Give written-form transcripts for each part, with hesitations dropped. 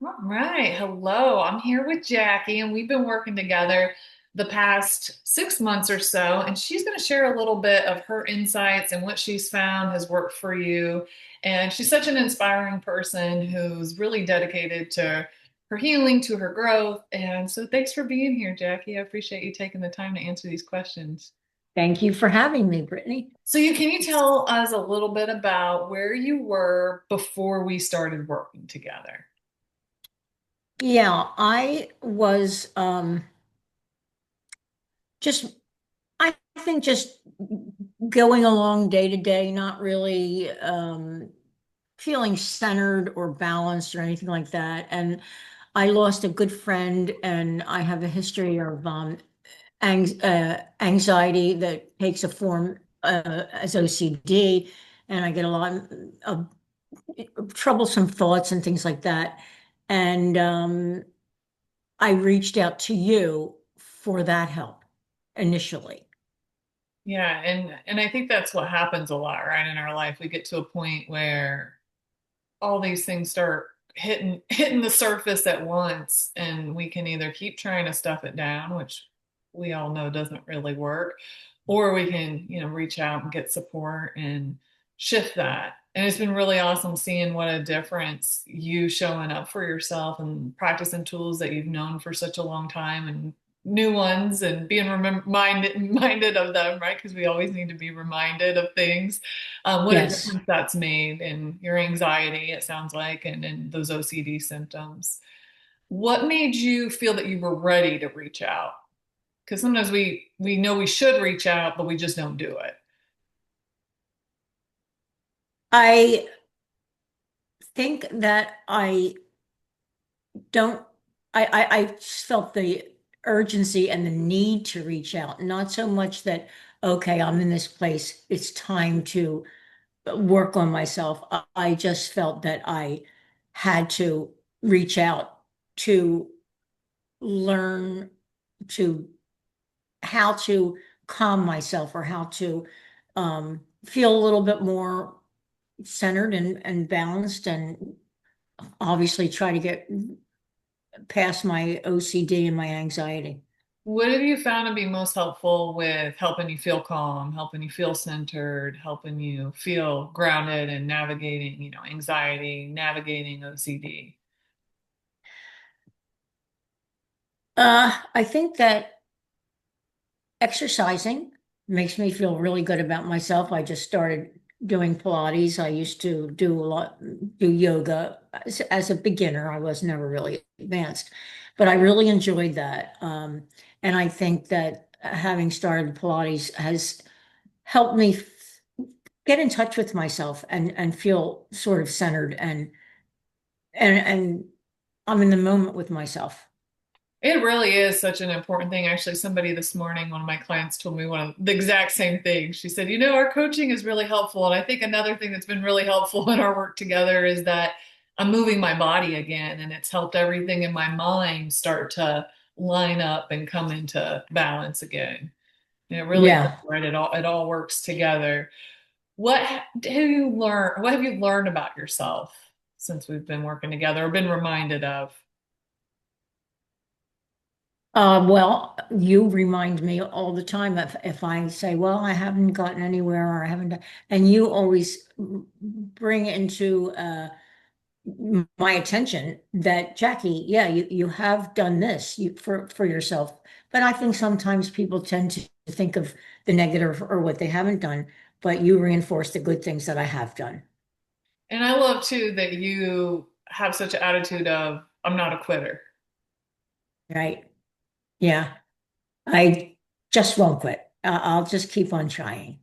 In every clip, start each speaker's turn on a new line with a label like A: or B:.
A: All right. Hello. I'm here with Jackie, and we've been working together the past 6 months or so. And she's going to share a little bit of her insights and what she's found has worked for you. And she's such an inspiring person who's really dedicated to her healing, to her growth. And so thanks for being here, Jackie. I appreciate you taking the time to answer these questions.
B: Thank you for having me, Brittany.
A: Can you tell us a little bit about where you were before we started working together?
B: Yeah, I was just, I think just going along day to day, not really feeling centered or balanced or anything like that. And I lost a good friend, and I have a history of anxiety that takes a form as OCD, and I get a lot of troublesome thoughts and things like that. And I reached out to you for that help initially.
A: Yeah, and I think that's what happens a lot, right? In our life, we get to a point where all these things start hitting the surface at once, and we can either keep trying to stuff it down, which we all know doesn't really work, or we can, reach out and get support and shift that. And it's been really awesome seeing what a difference you showing up for yourself and practicing tools that you've known for such a long time and new ones and being minded of them, right? Because we always need to be reminded of things. What a
B: Yes.
A: difference that's made in your anxiety, it sounds like, and in those OCD symptoms. What made you feel that you were ready to reach out? Because sometimes we know we should reach out, but we just don't do it.
B: I think that I don't, I just felt the urgency and the need to reach out, not so much that, okay, I'm in this place, it's time to work on myself. I just felt that I had to reach out to learn to how to calm myself, or how to feel a little bit more centered and balanced, and obviously try to get past my OCD and my anxiety.
A: What have you found to be most helpful with helping you feel calm, helping you feel centered, helping you feel grounded and navigating, anxiety, navigating OCD?
B: I think that exercising makes me feel really good about myself. I just started doing Pilates. I used to do yoga as a beginner. I was never really advanced, but I really enjoyed that. And I think that having started Pilates has helped me get in touch with myself and feel sort of centered and I'm in the moment with myself.
A: It really is such an important thing. Actually, somebody this morning, one of my clients told me one of the exact same thing. She said, our coaching is really helpful. And I think another thing that's been really helpful in our work together is that I'm moving my body again, and it's helped everything in my mind start to line up and come into balance again. And it really is,
B: Yeah.
A: right? It all works together. What do you learn? What have you learned about yourself since we've been working together or been reminded of?
B: Well, you remind me all the time if I say, well, I haven't gotten anywhere, or I haven't done, and you always bring into my attention that, Jackie, yeah, you have done this for yourself. But I think sometimes people tend to think of the negative or what they haven't done, but you reinforce the good things that I have done,
A: And I love too that you have such an attitude of, I'm not a quitter.
B: right? Yeah, I just won't quit. I'll just keep on trying.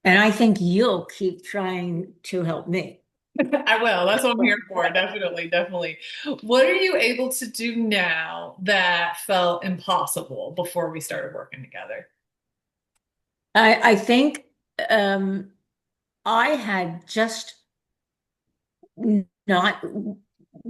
B: And I think you'll keep trying to help me.
A: I will. That's what I'm here for. Definitely, definitely. What are you able to do now that felt impossible before we started working together?
B: I think um, I had just not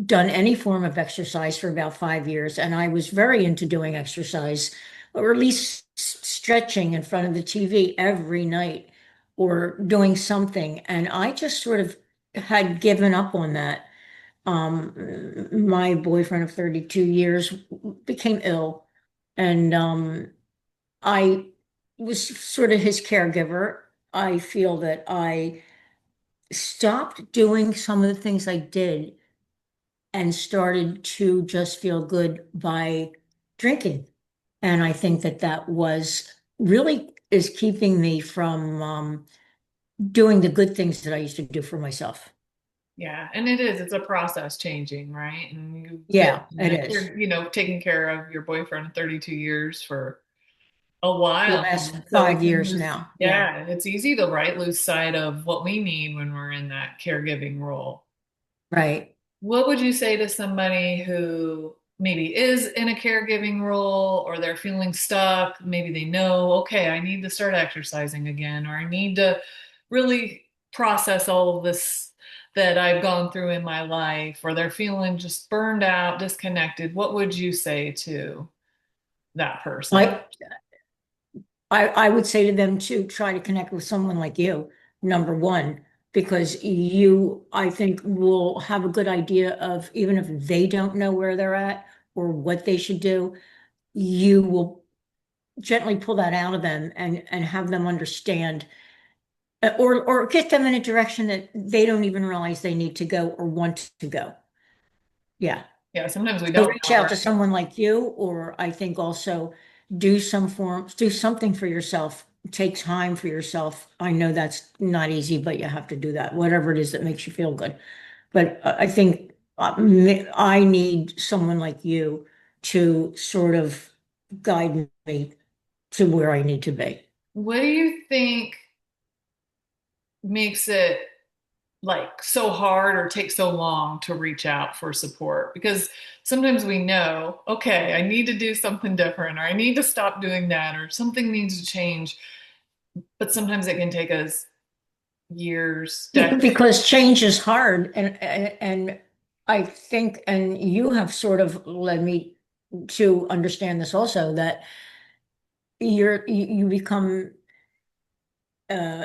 B: done any form of exercise for about 5 years, and I was very into doing exercise, or at least stretching in front of the TV every night, or doing something. And I just sort of had given up on that. My boyfriend of 32 years became ill, and I was sort of his caregiver. I feel that I stopped doing some of the things I did and started to just feel good by drinking. And I think that that was really is keeping me from doing the good things that I used to do for myself.
A: Yeah, and it is. It's a process changing, right? And you've been,
B: Yeah, it is.
A: taking care of your boyfriend of 32 years for a
B: The
A: while
B: last
A: now. So we
B: 5 years
A: can,
B: now. Yeah.
A: yeah, it's easy to, right, lose sight of what we need when we're in that caregiving role.
B: Right.
A: What would you say to somebody who maybe is in a caregiving role or they're feeling stuck? Maybe they know, okay, I need to start exercising again, or I need to really process all of this that I've gone through in my life, or they're feeling just burned out, disconnected. What would you say to that person?
B: I I would say to them to try to connect with someone like you, number one, because you, I think, will have a good idea of even if they don't know where they're at or what they should do, you will gently pull that out of them and have them understand or get them in a direction that they don't even realize they need to go or want to go. Yeah.
A: Yeah, sometimes we
B: So
A: don't
B: reach
A: know,
B: out to
A: right?
B: someone like you, or I think also do something for yourself. Take time for yourself. I know that's not easy, but you have to do that, whatever it is that makes you feel good. But I think I need someone like you to sort of guide me to where I need to be.
A: What do you think makes it like so hard or take so long to reach out for support? Because sometimes we know, okay, I need to do something different, or I need to stop doing that, or something needs to change. But sometimes it can take us years, decades.
B: Because change is hard, and I think, and you have sort of led me to understand this also, that you become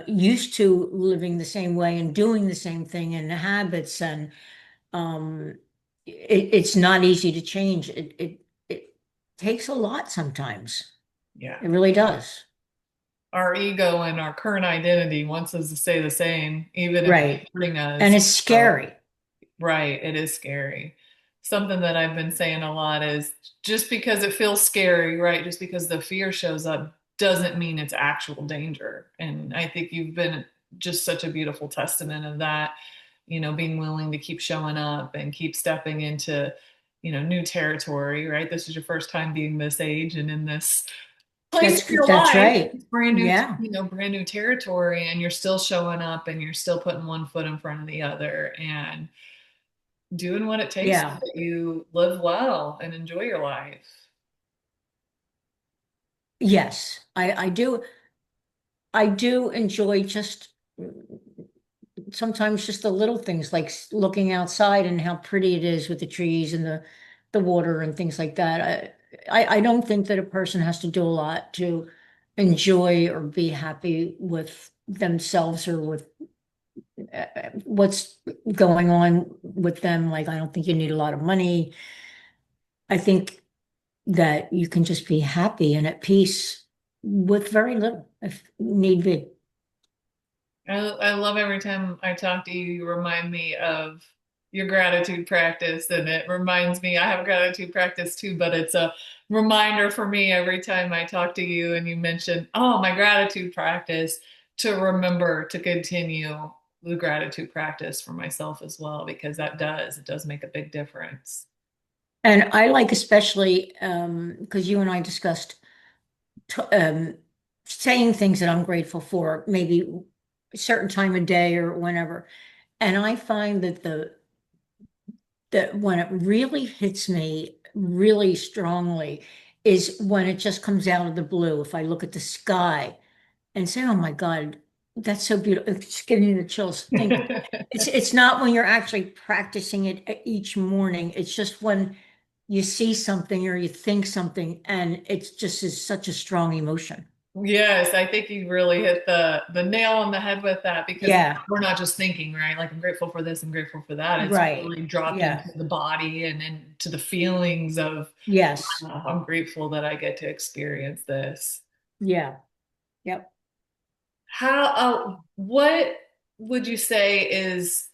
B: used to living the same way and doing the same thing and the habits, and um it's not easy to change. It takes a lot sometimes.
A: Yeah.
B: It really does.
A: Our ego and our current identity wants us to stay the same, even if it's
B: Right.
A: hurting
B: And
A: us.
B: it's scary.
A: Right, it is scary. Something that I've been saying a lot is just because it feels scary, right? Just because the fear shows up doesn't mean it's actual danger. And I think you've been just such a beautiful testament of that, being willing to keep showing up and keep stepping into, new territory, right? This is your first time being this age and in this place of your
B: That's
A: life.
B: right.
A: It's brand new,
B: Yeah.
A: brand new territory, and you're still showing up and you're still putting one foot in front of the other. And doing what it takes so
B: Yeah.
A: that you live well and enjoy your life.
B: Yes. I do enjoy just sometimes just the little things like looking outside and how pretty it is with the trees and the water and things like that. I don't think that a person has to do a lot to enjoy or be happy with themselves or with what's going on with them. Like, I don't think you need a lot of money. I think that you can just be happy and at peace with very little if need be.
A: I love every time I talk to you, you remind me of your gratitude practice. And it reminds me, I have a gratitude practice too, but it's a reminder for me every time I talk to you and you mention, oh, my gratitude practice, to remember to continue the gratitude practice for myself as well, because it does make a big difference.
B: And I like especially because you and I discussed t saying things that I'm grateful for, maybe a certain time of day or whenever. And I find that the that when it really hits me really strongly is when it just comes out of the blue. If I look at the sky and say, "Oh my God, that's so beautiful," it's giving me the chills. Think it's not when you're actually practicing it each morning. It's just when you see something or you think something, and it's just is such a strong emotion.
A: Yes, I think you really hit the nail on the head with that because
B: Yeah,
A: we're not just thinking, right? Like I'm grateful for this, I'm grateful for that. It's
B: right.
A: really dropped
B: Yeah.
A: into the body and into the feelings of
B: Yes.
A: I'm grateful that I get to experience this.
B: Yeah. Yep.
A: What would you say is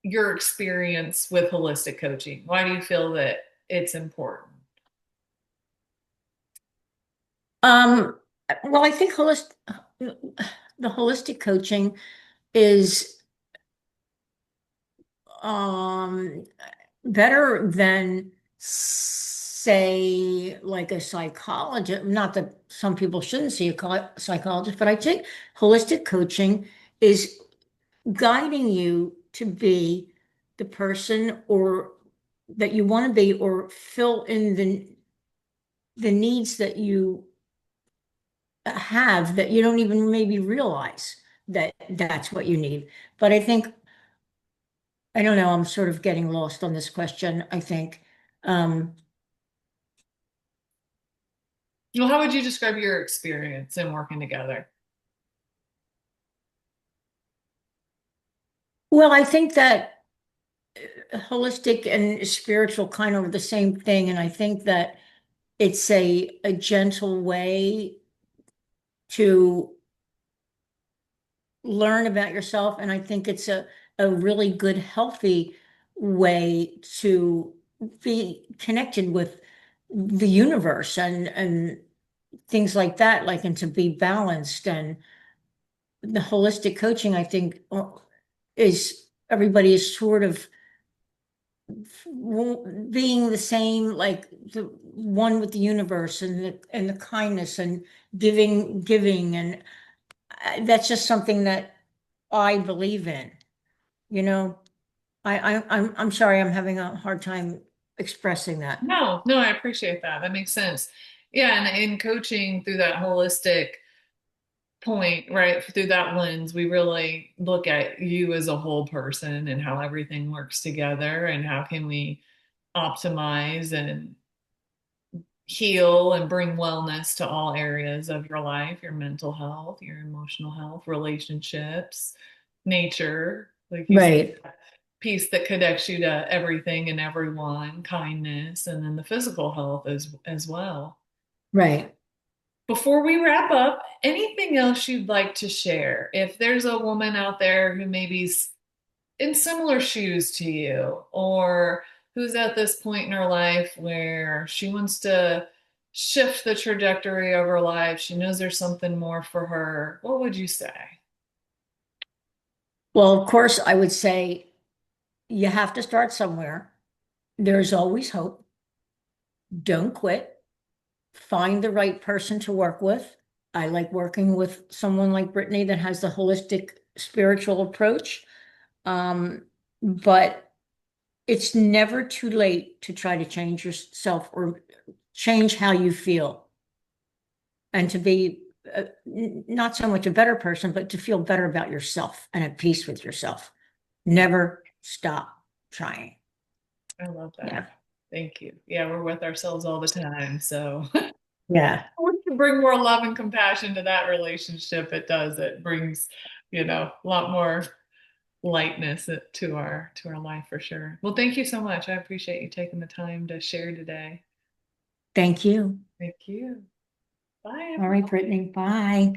A: your experience with holistic coaching? Why do you feel that it's important?
B: Um, well, I think the holistic coaching is um better than say like a psychologist. Not that some people shouldn't see a psychologist, but I think holistic coaching is guiding you to be the person or that you want to be or fill in the needs that you have that you don't even maybe realize that that's what you need. But I think, I don't know, I'm sort of getting lost on this question, I think. Um,
A: Well, how would you describe your experience in working together?
B: well, I think that holistic and spiritual kind of are the same thing. And I think that it's a gentle way to learn about yourself. And I think it's a really good, healthy way to be connected with the universe and things like that, like, and to be balanced. And the holistic coaching, I think, is everybody is sort of being the same, like the one with the universe and the kindness and giving. And that's just something that I believe in. You know, I'm sorry, I'm having a hard time expressing that.
A: No, no, I appreciate that. That makes sense. Yeah, and in coaching through that holistic point, right, through that lens, we really look at you as a whole person and how everything works together and how can we optimize and heal and bring wellness to all areas of your life, your mental health, your emotional health, relationships, nature, like you said,
B: Right,
A: piece that connects you to everything and everyone, kindness, and then the physical health as well.
B: right.
A: Before we wrap up, anything else you'd like to share? If there's a woman out there who maybe in similar shoes to you, or who's at this point in her life where she wants to shift the trajectory of her life, she knows there's something more for her, what would you say?
B: Well, of course, I would say you have to start somewhere. There's always hope. Don't quit. Find the right person to work with. I like working with someone like Brittany that has the holistic spiritual approach. But it's never too late to try to change yourself or change how you feel and to be not so much a better person, but to feel better about yourself and at peace with yourself. Never stop trying.
A: I love
B: Yeah.
A: that. Thank you. Yeah, we're with ourselves all the time. So
B: Yeah.
A: we can bring more love and compassion to that relationship. It does. It brings, a lot more lightness to our life for sure. Well, thank you so much. I appreciate you taking the time to share today.
B: Thank you.
A: Thank you. Bye,
B: All right,
A: everyone.
B: Brittany. Bye.